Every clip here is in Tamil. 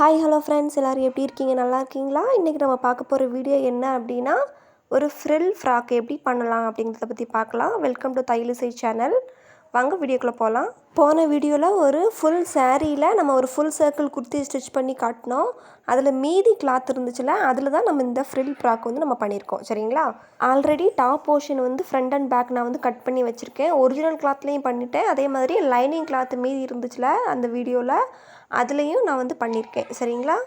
ஹாய் ஹலோ ஃப்ரெண்ட்ஸ், எல்லோரும் எப்படி இருக்கீங்க? நல்லா இருக்கீங்களா? இன்றைக்கி நம்ம பார்க்க போகிற வீடியோ என்ன அப்படின்னா, ஒரு ஃப்ரில் ஃப்ராக் எப்படி பண்ணலாம் அப்படிங்கிறத பற்றி பார்க்கலாம். Welcome to Thaiyalisai channel. வாங்க வீடியோக்குள்ளே போகலாம். போன வீடியோவில் ஒரு ஃபுல் சாரியில் நம்ம ஒரு ஃபுல் சர்க்கிள் குர்த்தி ஸ்டிச் பண்ணி காட்டினோம். அதில் மீதி கிளாத் இருந்துச்சுல, அதில் தான் நம்ம இந்த ஃப்ரில் ஃப்ராக் வந்து நம்ம பண்ணியிருக்கோம். சரிங்களா? ஆல்ரெடி டாப் போர்ஷன் வந்து ஃப்ரண்ட் அண்ட் பேக் நான் வந்து கட் பண்ணி வச்சுருக்கேன். ஒரிஜினல் கிளாத்லேயும் பண்ணிட்டேன். அதே மாதிரி லைனிங் கிளாத் மீதி இருந்துச்சுல அந்த வீடியோவில், அதுலேயும் நான் வந்து பண்ணியிருக்கேன். சரிங்களா?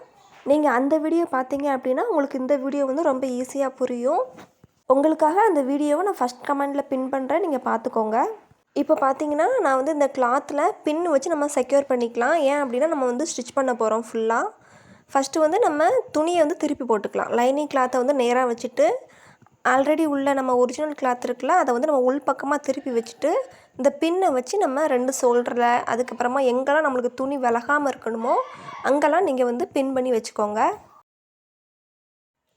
நீங்கள் அந்த வீடியோ பார்த்தீங்க அப்படின்னா உங்களுக்கு இந்த வீடியோ வந்து ரொம்ப ஈஸியாக புரியும். உங்களுக்காக அந்த வீடியோவை நான் ஃபஸ்ட் கமெண்டில் பின் பண்ணுறேன், நீங்கள் பார்த்துக்கோங்க. இப்போ பார்த்தீங்கன்னா நான் வந்து இந்த கிளாத்தில் பின் வச்சு நம்ம செக்யூர் பண்ணிக்கலாம். ஏன் அப்படின்னா நம்ம வந்து ஸ்டிச் பண்ண போகிறோம் ஃபுல்லாக. ஃபஸ்ட்டு வந்து நம்ம துணியை வந்து திருப்பி போட்டுக்கலாம். லைனிங் கிளாத்தை வந்து நேராக வச்சுட்டு, ஆல்ரெடி உள்ள நம்ம ஒரிஜினல் கிளாத் இருக்குல்ல, அதை வந்து நம்ம உள் பக்கமாக திருப்பி வச்சுட்டு, இந்த பின்னை வச்சு நம்ம 2 ஷோல்டரில், அதுக்கப்புறமா எங்கெல்லாம் நம்மளுக்கு துணி விலகாமல் இருக்கணுமோ அங்கெல்லாம் நீங்கள் வந்து பின் பண்ணி வச்சுக்கோங்க.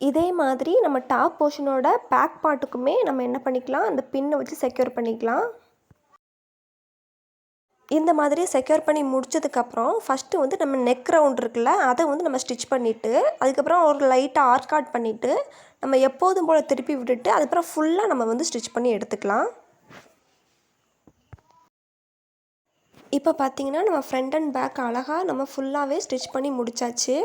இதே மாதிரி நம்ம டாப் போர்ஷனோட பேக் பார்ட்டுக்குமே நம்ம என்ன பண்ணிக்கலாம், அந்த பின்னை வச்சு செக்யூர் பண்ணிக்கலாம். இந்த மாதிரி செக்யூர் பண்ணி முடிச்சதுக்கப்புறம் ஃபஸ்ட்டு வந்து நம்ம நெக் ரவுண்ட் இருக்குல்ல, அதை வந்து நம்ம ஸ்டிச் பண்ணிவிட்டு, அதுக்கப்புறம் ஒரு லைட்டாக ஆர்காட் பண்ணிவிட்டு, நம்ம எப்போதும் போல் திருப்பி விட்டுட்டு, அதுக்கப்புறம் ஃபுல்லாக நம்ம வந்து ஸ்டிச் பண்ணி எடுத்துக்கலாம். இப்போ பார்த்தீங்கன்னா நம்ம ஃப்ரண்ட் அண்ட் பேக் அழகாக நம்ம ஃபுல்லாகவே ஸ்டிச் பண்ணி முடித்தாச்சு.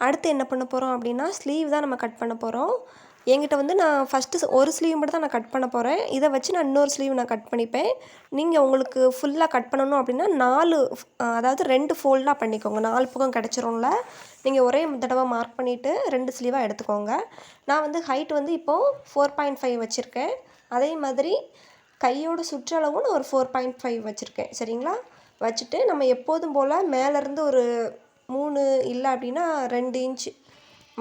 அடுத்து என்ன பண்ண போகிறோம் அப்படின்னா, ஸ்லீவ் தான் நம்ம கட் பண்ண போகிறோம். என்கிட்ட வந்து நான் ஃபஸ்ட்டு ஒரு ஸ்லீவ் மட்டும் தான் நான் கட் பண்ண போகிறேன். இதை வச்சு நான் இன்னொரு ஸ்லீவ் நான் கட் பண்ணிப்பேன். நீங்கள் உங்களுக்கு ஃபுல்லாக கட் பண்ணணும் அப்படின்னா 4 அதாவது 2 ஃபோல்டாக பண்ணிக்கோங்க. 4 பக்கம் கிடச்சிரும்ல. நீங்கள் ஒரே தடவை மார்க் பண்ணிவிட்டு 2 ஸ்லீவாக எடுத்துக்கோங்க. நான் வந்து ஹைட் வந்து இப்போது 4.5 வச்சுருக்கேன். அதே மாதிரி கையோட சுற்றளவும் நான் ஒரு 4.5 வச்சுருக்கேன். சரிங்களா? வச்சுட்டு நம்ம எப்போதும் போல் மேலேருந்து ஒரு 3 இல்லை அப்படின்னா 2 இன்ச்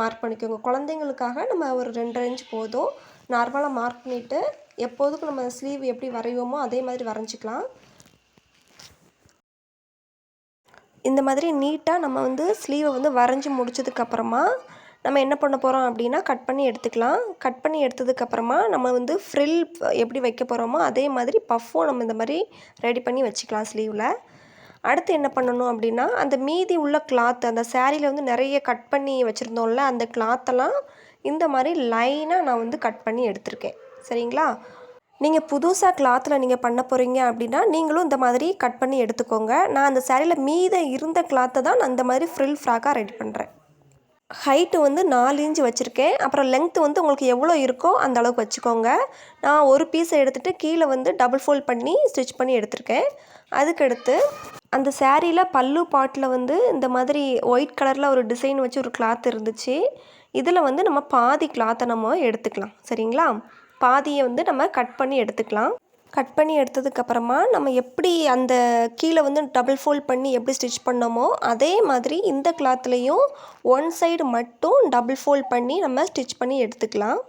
மார்க் பண்ணிக்கோங்க. குழந்தைங்களுக்காக நம்ம ஒரு 2.5 இன்ச் போதும். நார்மலாக மார்க் பண்ணிவிட்டு எப்போதுக்கும் நம்ம ஸ்லீவ் எப்படி வரைவோமோ அதே மாதிரி வரைஞ்சிக்கலாம். இந்த மாதிரி நீட்டாக நம்ம வந்து ஸ்லீவை வந்து வரைஞ்சி முடிச்சதுக்கப்புறமா நம்ம என்ன பண்ண போகிறோம் அப்படின்னா கட் பண்ணி எடுத்துக்கலாம். கட் பண்ணி எடுத்ததுக்கப்புறமா நம்ம வந்து ஃப்ரில் எப்படி வைக்க போகிறோமோ அதே மாதிரி பஃப்பும் நம்ம இந்த மாதிரி ரெடி பண்ணி வச்சுக்கலாம் ஸ்லீவில். அடுத்து என்ன பண்ணணும் அப்படின்னா, அந்த மீதி உள்ள கிளாத் அந்த சாரியில் வந்து நிறைய கட் பண்ணி வச்சுருந்தோம்ல, அந்த கிளாத்தெல்லாம் இந்த மாதிரி லைனாக நான் வந்து கட் பண்ணி எடுத்திருக்கேன். சரிங்களா? நீங்கள் புதுசாக கிளாத்தில் நீங்கள் பண்ண போகிறீங்க அப்படின்னா நீங்களும் இந்த மாதிரி கட் பண்ணி எடுத்துக்கோங்க. நான் அந்த சாரியில் மீதம் இருந்த கிளாத்தை தான் நான் இந்த மாதிரி ஃப்ரில் ஃப்ராக்காக ரெடி பண்ணுறேன். ஹைட்டு வந்து 4 இன்ச் வச்சுருக்கேன். அப்புறம் லென்த்து வந்து உங்களுக்கு எவ்வளோ இருக்கோ அந்த அளவுக்கு வச்சுக்கோங்க. நான் ஒரு பீஸை எடுத்துகிட்டு கீழே வந்து டபுள் ஃபோல்ட் பண்ணி ஸ்டிச் பண்ணி எடுத்திருக்கேன். அதுக்கடுத்து அந்த சாரியில் பல்லு பாட்டில் வந்து இந்த மாதிரி ஒயிட் கலரில் ஒரு டிசைன் வச்சு ஒரு கிளாத் இருந்துச்சு. இதில் வந்து நம்ம பாதி கிளாத்தை நம்ம எடுத்துக்கலாம். சரிங்களா? பாதியை வந்து நம்ம கட் பண்ணி எடுத்துக்கலாம். கட் பண்ணி எடுத்ததுக்கப்புறமா நம்ம எப்படி அந்த கீழே வந்து டபுள் ஃபோல்ட் பண்ணி எப்படி ஸ்டிச் பண்ணோமோ அதே மாதிரி இந்த கிளாத்லேயும் ஒன் சைடு மட்டும் டபுள் ஃபோல்ட் பண்ணி நம்ம ஸ்டிச் பண்ணி எடுத்துக்கலாம்.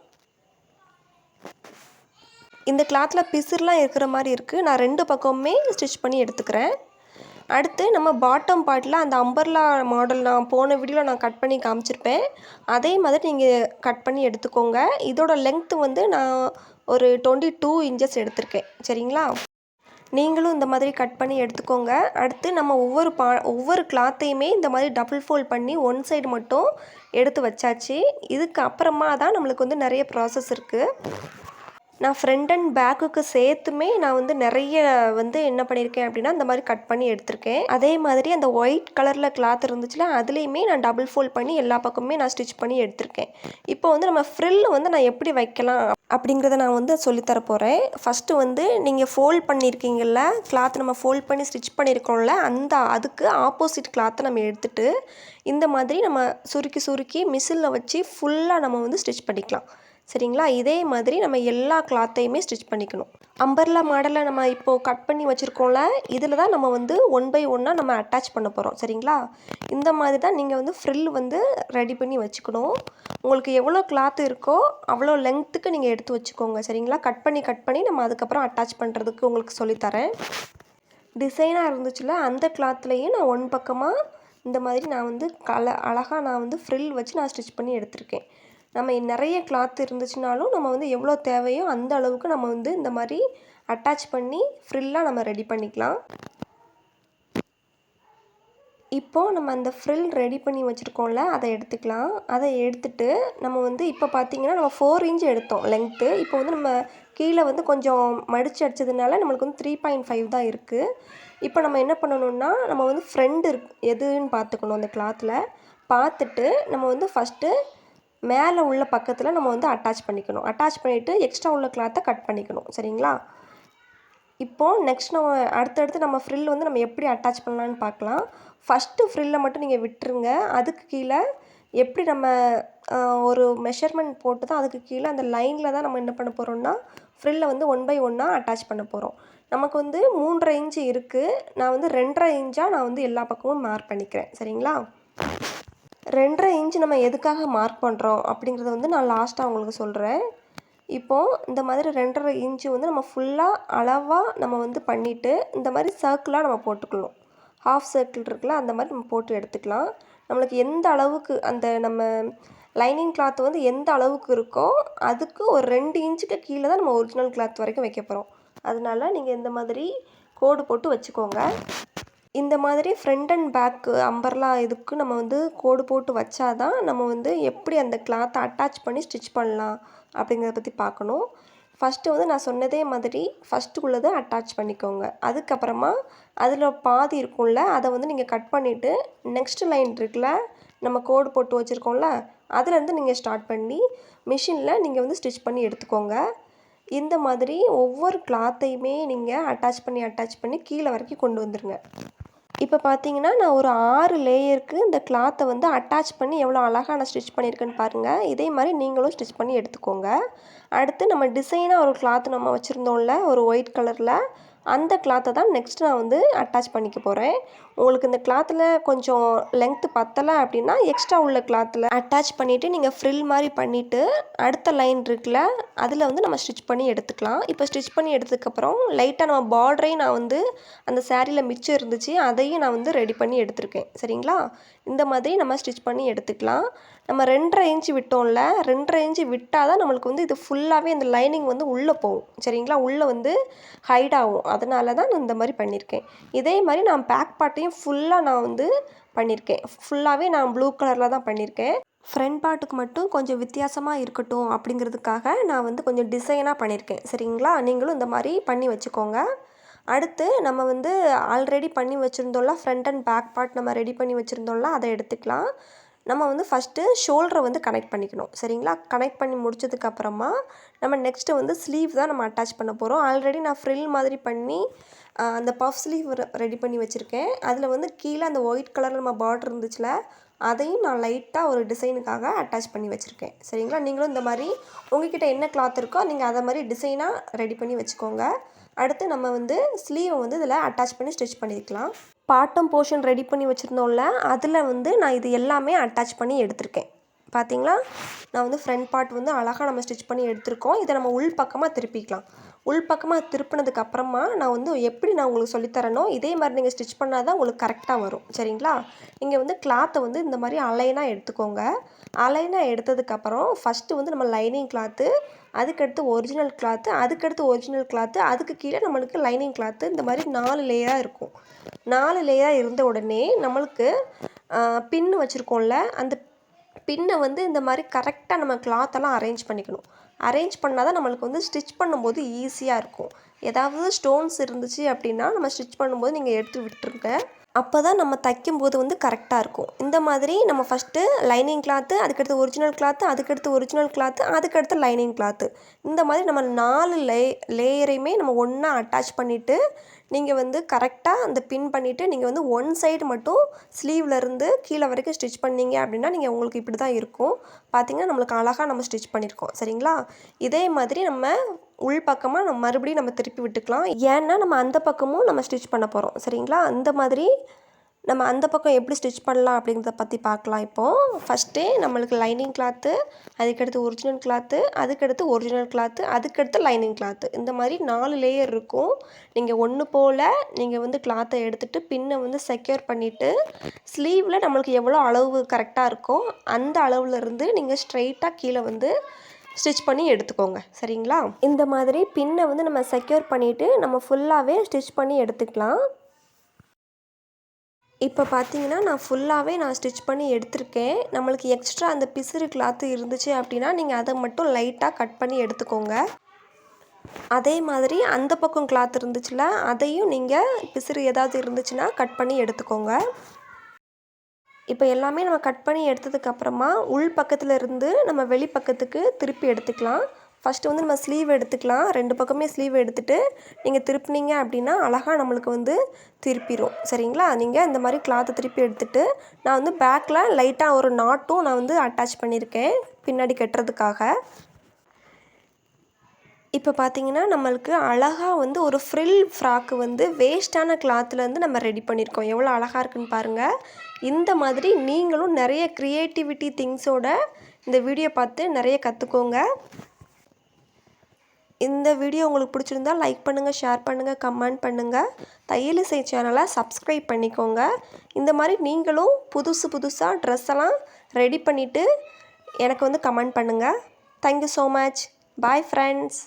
இந்த கிளாத்தில் பிசுர்லாம் இருக்கிற மாதிரி இருக்குது. நான் 2 பக்கமுமே ஸ்டிச் பண்ணி எடுத்துக்கிறேன். அடுத்து நம்ம பாட்டம் பார்ட்டில் அந்த அம்பர்லா மாடல் நான் போன வீடியோவில் நான் கட் பண்ணி காமிச்சிருப்பேன். அதே மாதிரி நீங்கள் கட் பண்ணி எடுத்துக்கோங்க. இதோட லென்த்து வந்து நான் ஒரு 22 இன்ச்சஸ் எடுத்திருக்கேன். சரிங்களா? நீங்களும் இந்த மாதிரி கட் பண்ணி எடுத்துக்கோங்க. அடுத்து நம்ம ஒவ்வொரு கிளாத்தையுமே இந்த மாதிரி டபுள் ஃபோல்ட் பண்ணி ஒன் சைடு மட்டும் எடுத்து வச்சாச்சு. இதுக்கு அப்புறமா தான் நம்மளுக்கு வந்து நிறைய ப்ராசஸ் இருக்குது. நான் ஃப்ரண்ட் அண்ட் பேக்குக்கு சேர்த்துமே நான் வந்து நிறைய வந்து என்ன பண்ணியிருக்கேன் அப்படின்னா இந்த மாதிரி கட் பண்ணி எடுத்திருக்கேன். அதே மாதிரி அந்த ஒயிட் கலரில் கிளாத் இருந்துச்சுல அதுலேயுமே நான் டபுள் ஃபோல்ட் பண்ணி எல்லா பக்கமுமே நான் ஸ்டிச் பண்ணி எடுத்திருக்கேன். இப்போ வந்து நம்ம ஃப்ரில் வந்து நான் எப்படி வைக்கலாம் அப்படிங்கிறத நான் வந்து சொல்லித்தர போகிறேன். ஃபஸ்ட்டு வந்து நீங்கள் ஃபோல்ட் பண்ணியிருக்கீங்கள்ல கிளாத், நம்ம ஃபோல்ட் பண்ணி ஸ்டிச் பண்ணியிருக்கோம்ல அதுக்கு ஆப்போசிட் கிளாத்தை நம்ம எடுத்துகிட்டு இந்த மாதிரி நம்ம சுருக்கி சுருக்கி மிஷினில் வச்சு ஃபுல்லாக நம்ம வந்து ஸ்டிச் பண்ணிக்கலாம். சரிங்களா? இதே மாதிரி நம்ம எல்லா கிளாத்தையுமே ஸ்டிச் பண்ணிக்கணும். அம்பர்லா மாடலில் நம்ம இப்போது கட் பண்ணி வச்சுருக்கோம்ல, இதில் தான் நம்ம வந்து 1 பை 1 நம்ம அட்டாச் பண்ண போகிறோம். சரிங்களா? இந்த மாதிரி தான் நீங்கள் வந்து ஃப்ரில் வந்து ரெடி பண்ணி வச்சுக்கணும். உங்களுக்கு எவ்வளோ கிளாத் இருக்கோ அவ்வளோ லென்த்துக்கு நீங்கள் எடுத்து வச்சுக்கோங்க. சரிங்களா? கட் பண்ணி நம்ம அதுக்கப்புறம் அட்டாச் பண்ணுறதுக்கு உங்களுக்கு சொல்லித்தரேன். டிசைனாக இருந்துச்சுல அந்த கிளாத்லேயும் நான் 1 பக்கமாக இந்த மாதிரி நான் வந்து அழகாக நான் வந்து ஃப்ரில் வச்சு நான் ஸ்டிச் பண்ணி எடுத்திருக்கேன். நம்ம நிறைய கிளாத் இருந்துச்சுனாலும் நம்ம வந்து எவ்வளோ தேவையோ அந்த அளவுக்கு நம்ம வந்து இந்த மாதிரி அட்டாச் பண்ணி ஃப்ரில்லாக நம்ம ரெடி பண்ணிக்கலாம். இப்போது நம்ம அந்த ஃப்ரில் ரெடி பண்ணி வச்சுருக்கோம்ல, அதை எடுத்துக்கலாம். அதை எடுத்துட்டு நம்ம வந்து இப்போ பார்த்தீங்கன்னா நம்ம 4 இன்ச் எடுத்தோம் லென்த்து. இப்போ வந்து நம்ம கீழே வந்து கொஞ்சம் மடித்து அடித்ததுனால நம்மளுக்கு வந்து 3.5 தான் இருக்குது. இப்போ நம்ம என்ன பண்ணணும்னா நம்ம வந்து ஃப்ரண்ட் எதுன்னு பார்த்துக்கணும் அந்த கிளாத்தில். பார்த்துட்டு நம்ம வந்து ஃபஸ்ட்டு மேலே உள்ள பக்கத்தில் நம்ம வந்து அட்டாச் பண்ணிக்கணும். அட்டாச் பண்ணிவிட்டு எக்ஸ்ட்ரா உள்ள கிளாத்தை கட் பண்ணிக்கணும். சரிங்களா? இப்போது நெக்ஸ்ட் நம்ம அடுத்தடுத்து நம்ம ஃப்ரில் வந்து நம்ம எப்படி அட்டாச் பண்ணலான்னு பார்க்கலாம். ஃபஸ்ட்டு ஃப்ரில்லை மட்டும் நீங்கள் விட்டுருங்க. அதுக்கு கீழே எப்படி நம்ம ஒரு மெஷர்மெண்ட் போட்டு தான் அதுக்கு கீழே அந்த லைனில் தான் நம்ம என்ன பண்ண போகிறோம்னா ஃப்ரில்லை வந்து 1 பை 1 அட்டாச் பண்ண போகிறோம். நமக்கு வந்து 3.5 இன்ச்சு இருக்குது. நான் வந்து 2.5 இன்ச்சாக நான் வந்து எல்லா பக்கமும் மார்க் பண்ணிக்கிறேன். சரிங்களா? 2.5 இன்ச்சு நம்ம எதுக்காக மார்க் பண்ணுறோம் அப்படிங்கிறத வந்து நான் லாஸ்ட்டாக உங்களுக்கு சொல்கிறேன். இப்போது இந்த மாதிரி 2.5 இன்ச்சு வந்து நம்ம ஃபுல்லாக அளவாக நம்ம வந்து பண்ணிவிட்டு இந்த மாதிரி சர்க்கிளாக நம்ம போட்டுக்கணும். ஹாஃப் சர்க்கிள் இருக்குல்ல, அந்த மாதிரி நம்ம போட்டு எடுத்துக்கலாம். நம்மளுக்கு எந்த அளவுக்கு அந்த நம்ம லைனிங் கிளாத் வந்து எந்த அளவுக்கு இருக்கோ அதுக்கு ஒரு 2 இன்ச்சுக்கு கீழே தான் நம்ம ஒரிஜினல் கிளாத் வரைக்கும் வைக்க போகிறோம். அதனால நீங்கள் இந்த மாதிரி கோடு போட்டு வச்சுக்கோங்க. இந்த மாதிரி ஃப்ரண்ட் அண்ட் பேக்கு அம்பர்லா இதுக்கு நம்ம வந்து கோடு போட்டு வச்சா தான் நம்ம வந்து எப்படி அந்த கிளாத்தை அட்டாச் பண்ணி ஸ்டிச் பண்ணலாம் அப்படிங்கிறத பற்றி பார்க்கணும். ஃபஸ்ட்டு வந்து நான் சொன்னதே மாதிரி ஃபஸ்ட்டுக்குள்ளதை அட்டாச் பண்ணிக்கோங்க. அதுக்கப்புறமா அதில் பாதி இருக்கும்ல, அதை வந்து நீங்கள் கட் பண்ணிவிட்டு நெக்ஸ்ட் லைன் இருக்குல்ல, நம்ம கோடு போட்டு வச்சுருக்கோம்ல, அதுலேருந்து நீங்கள் ஸ்டார்ட் பண்ணி மிஷினில் நீங்கள் வந்து ஸ்டிச் பண்ணி எடுத்துக்கோங்க. இந்த மாதிரி ஒவ்வொரு கிளாத்தையுமே நீங்கள் அட்டாச் பண்ணி கீழே வரைக்கும் கொண்டு வந்துடுங்க. இப்போ பார்த்தீங்கன்னா நான் ஒரு 6 லேயருக்கு இந்த கிளாத்தை வந்து அட்டாச் பண்ணி எவ்வளோ அழகாக நான் ஸ்டிச் பண்ணியிருக்கேன்னு பாருங்கள். இதே மாதிரி நீங்களும் ஸ்டிச் பண்ணி எடுத்துக்கோங்க. அடுத்து நம்ம டிசைனாக ஒரு கிளாத் நம்ம வச்சுருந்தோம்ல ஒரு ஒயிட் கலரில், அந்த கிளாத்தை தான் நெக்ஸ்ட் நான் வந்து அட்டாச் பண்ணிக்க போகிறேன். உங்களுக்கு இந்த கிளாத்தில் கொஞ்சம் லென்த்து பத்தலை அப்படின்னா எக்ஸ்ட்ரா உள்ள கிளாத்தில் அட்டாச் பண்ணிவிட்டு நீங்கள் ஃப்ரில் மாதிரி பண்ணிவிட்டு அடுத்த லைன் இருக்குல்ல, அதில் வந்து நம்ம ஸ்டிச் பண்ணி எடுத்துக்கலாம். இப்போ ஸ்டிச் பண்ணி எடுத்ததுக்கப்புறம் லைட்டாக நம்ம பார்டரையும் நான் வந்து அந்த சாரியில் மிச்சம் இருந்துச்சு, அதையும் நான் வந்து ரெடி பண்ணி எடுத்திருக்கேன். சரிங்களா? இந்த மாதிரி நம்ம ஸ்டிச் பண்ணி எடுத்துக்கலாம். நம்ம 2.5 இன்ச்சு விட்டோம்ல, 2.5 இன்ச்சு விட்டால் தான் நம்மளுக்கு வந்து இது ஃபுல்லாகவே அந்த லைனிங் வந்து உள்ளே போகும். சரிங்களா? உள்ளே வந்து ஹைட் ஆகும். அதனால தான் நான் இந்த மாதிரி பண்ணியிருக்கேன். இதே மாதிரி நான் பேக் பார்ட்டையும் ஃபுல்லாக நான் வந்து பண்ணியிருக்கேன். ஃபுல்லாகவே நான் ப்ளூ கலரில் தான் பண்ணியிருக்கேன். ஃப்ரண்ட் பார்ட்டுக்கு மட்டும் கொஞ்சம் வித்தியாசமாக இருக்கட்டும் அப்படிங்கிறதுக்காக நான் வந்து கொஞ்சம் டிசைனாக பண்ணியிருக்கேன். சரிங்களா? நீங்களும் இந்த மாதிரி பண்ணி வச்சுக்கோங்க. அடுத்து நம்ம வந்து ஆல்ரெடி பண்ணி வச்சுருந்தோம்ல, ஃப்ரண்ட் அண்ட் பேக் பார்ட் நம்ம ரெடி பண்ணி வச்சுருந்தோம்ல, அதை எடுத்துக்கலாம். நம்ம வந்து ஃபஸ்ட்டு ஷோல்டரை வந்து கனெக்ட் பண்ணிக்கணும். சரிங்களா? கனெக்ட் பண்ணி முடிச்சதுக்கப்புறமா நம்ம நெக்ஸ்ட்டு வந்து ஸ்லீவ் தான் நம்ம அட்டாச் பண்ண போகிறோம். ஆல்ரெடி நான் ஃப்ரில் மாதிரி பண்ணி அந்த பஃப் ஸ்லீவ் ரெடி பண்ணி வச்சுருக்கேன். அதில் வந்து கீழே அந்த ஒயிட் கலரில் நம்ம பார்டர் இருந்துச்சுல, அதையும் நான் லைட்டாக ஒரு டிசைனுக்காக அட்டாச் பண்ணி வச்சுருக்கேன். சரிங்களா? நீங்களும் இந்த மாதிரி உங்கள்கிட்ட என்ன கிளாத் இருக்கோ நீங்கள் அதை மாதிரி டிசைனாக ரெடி பண்ணி வச்சுக்கோங்க. அடுத்து நம்ம வந்து ஸ்லீவை வந்து இதில் அட்டாச் பண்ணி ஸ்டிச் பண்ணிக்கலாம். பாட்டம் போர்ஷன் ரெடி பண்ணி வச்சுருந்தோம்ல, அதில் வந்து நான் இது எல்லாமே அட்டாச் பண்ணி எடுத்திருக்கேன். பார்த்தீங்களா? நான் வந்து ஃப்ரண்ட் பார்ட் வந்து அழகாக நம்ம ஸ்டிச் பண்ணி எடுத்திருக்கோம். இதை நம்ம உள் பக்கமாக திருப்பிக்கலாம். உள் பக்கமாக திருப்பினதுக்கு அப்புறமா நான் வந்து எப்படி நான் உங்களுக்கு சொல்லித்தரனோ இதே மாதிரி நீங்கள் ஸ்டிச் பண்ணால் தான் உங்களுக்கு கரெக்டாக வரும். சரிங்களா? இங்கே வந்து கிளாத்தை வந்து இந்த மாதிரி அலைனாக எடுத்துக்கோங்க. அலைனாக எடுத்ததுக்கப்புறம் ஃபஸ்ட்டு வந்து நம்ம லைனிங் கிளாத்து, அதுக்கடுத்து ஒரிஜினல் கிளாத்து, அதுக்கடுத்து ஒரிஜினல் கிளாத்து, அதுக்கு கீழே நம்மளுக்கு லைனிங் கிளாத்து, இந்த மாதிரி 4 லேயராக இருக்கும். 4 லேயராக இருந்த உடனே நம்மளுக்கு பின்னு வச்சுருக்கோம்ல, அந்த பின்னை வந்து இந்த மாதிரி கரெக்டாக நம்ம கிளாத்தெல்லாம் அரேஞ்ச் பண்ணிக்கணும். அரேஞ்ச் பண்ணால் தான் நம்மளுக்கு வந்து ஸ்டிச் பண்ணும்போது ஈஸியாக இருக்கும். ஏதாவது ஸ்டோன்ஸ் இருந்துச்சு அப்படின்னா நம்ம ஸ்டிச் பண்ணும்போது நீங்கள் எடுத்து விட்டுருங்க. அப்போ தான் நம்ம தைக்கும்போது வந்து கரெக்டாக இருக்கும். இந்த மாதிரி நம்ம ஃபஸ்ட்டு லைனிங் கிளாத்து, அதுக்கடுத்து ஒரிஜினல் கிளாத்து, அதுக்கடுத்து ஒரிஜினல் கிளாத்து, அதுக்கடுத்து லைனிங் கிளாத்து, இந்த மாதிரி நம்ம 4 லேயரையுமே நம்ம ஒன்றா அட்டாச் பண்ணிவிட்டு நீங்கள் வந்து கரெக்டாக அந்த பின் பண்ணிவிட்டு நீங்கள் வந்து ஒன் சைடு மட்டும் ஸ்லீவ்லேருந்து கீழே வரைக்கும் ஸ்டிச் பண்ணிங்க அப்படின்னா நீங்கள் உங்களுக்கு இப்படி தான் இருக்கும். பார்த்திங்கன்னா நம்மளுக்கு அழகாக நம்ம ஸ்டிச் பண்ணியிருக்கோம். சரிங்களா? இதே மாதிரி நம்ம உள் பக்கமாக நம்ம மறுபடியும் நம்ம திருப்பி விட்டுக்கலாம். ஏன்னா நம்ம அந்த பக்கமும் நம்ம ஸ்டிச் பண்ண போகிறோம். சரிங்களா? அந்த மாதிரி நம்ம அந்த பக்கம் எப்படி ஸ்டிச் பண்ணலாம் அப்படிங்கிறத பற்றி பார்க்கலாம். இப்போது ஃபஸ்ட்டே நம்மளுக்கு லைனிங் கிளாத்து, அதுக்கடுத்து ஒரிஜினல் கிளாத்து, அதுக்கடுத்து ஒரிஜினல் கிளாத்து, அதுக்கடுத்து லைனிங் கிளாத்து, இந்த மாதிரி 4 லேயர் இருக்கும். நீங்கள் ஒன்று போல் நீங்கள் வந்து கிளாத்தை எடுத்துகிட்டு பின்னை வந்து செக்யூர் பண்ணிவிட்டு ஸ்லீவில் நம்மளுக்கு எவ்வளோ அளவு கரெக்டாக இருக்கோ அந்த அளவுலேருந்து நீங்கள் ஸ்ட்ரைட்டாக கீழே வந்து ஸ்டிச் பண்ணி எடுத்துக்கோங்க. சரிங்களா? இந்த மாதிரி பின்னை வந்து நம்ம செக்யூர் பண்ணிவிட்டு நம்ம ஃபுல்லாகவே ஸ்டிச் பண்ணி எடுத்துக்கலாம். இப்போ பார்த்தீங்கன்னா நான் ஃபுல்லாகவே ஸ்டிச் பண்ணி எடுத்திருக்கேன். நம்மளுக்கு எக்ஸ்ட்ரா அந்த பிசிறு கிளாத்து இருந்துச்சு அப்படின்னா நீங்கள் அதை மட்டும் லைட்டாக கட் பண்ணி எடுத்துக்கோங்க. அதே மாதிரி அந்த பக்கம் கிளாத் இருந்துச்சுல அதையும் நீங்கள் பிசிறு ஏதாவது இருந்துச்சுன்னா கட் பண்ணி எடுத்துக்கோங்க. இப்போ எல்லாமே நம்ம கட் பண்ணி எடுத்ததுக்கப்புறமா உள் பக்கத்தில் இருந்து நம்ம வெளிப்பக்கத்துக்கு திருப்பி எடுத்துக்கலாம். ஃபஸ்ட்டு வந்து நம்ம ஸ்லீவ் எடுத்துக்கலாம். 2 பக்கமே ஸ்லீவ் எடுத்துகிட்டு நீங்கள் திருப்பினீங்க அப்படின்னா அழகாக நம்மளுக்கு திருப்பிடும். சரிங்களா? நீங்கள் இந்த மாதிரி கிளாத்தை திருப்பி எடுத்துகிட்டு நான் பேக்கில் லைட்டாக ஒரு நாட்டும் நான் அட்டாச் பண்ணியிருக்கேன் பின்னாடி கட்டுறதுக்காக. இப்போ பார்த்தீங்கன்னா நம்மளுக்கு அழகாக ஒரு ஃப்ரில் ஃப்ராக்கு வேஸ்ட்டான கிளாத்துலேருந்து நம்ம ரெடி பண்ணியிருக்கோம். எவ்வளோ அழகாக இருக்குன்னு பாருங்கள். இந்த மாதிரி நீங்களும் நிறைய க்ரியேட்டிவிட்டி திங்ஸோட இந்த வீடியோ பார்த்து நிறைய கற்றுக்கோங்க. இந்த வீடியோ உங்களுக்கு பிடிச்சிருந்தா லைக் பண்ணுங்கள், ஷேர் பண்ணுங்கள், கமெண்ட் பண்ணுங்கள். தையலிசை சேனலை சப்ஸ்கிரைப் பண்ணிக்கோங்க. இந்த மாதிரி நீங்களும் புதுசாக ட்ரெஸ் எல்லாம் ரெடி பண்ணிவிட்டு எனக்கு கமெண்ட் பண்ணுங்கள். Thank you so much. Bye friends.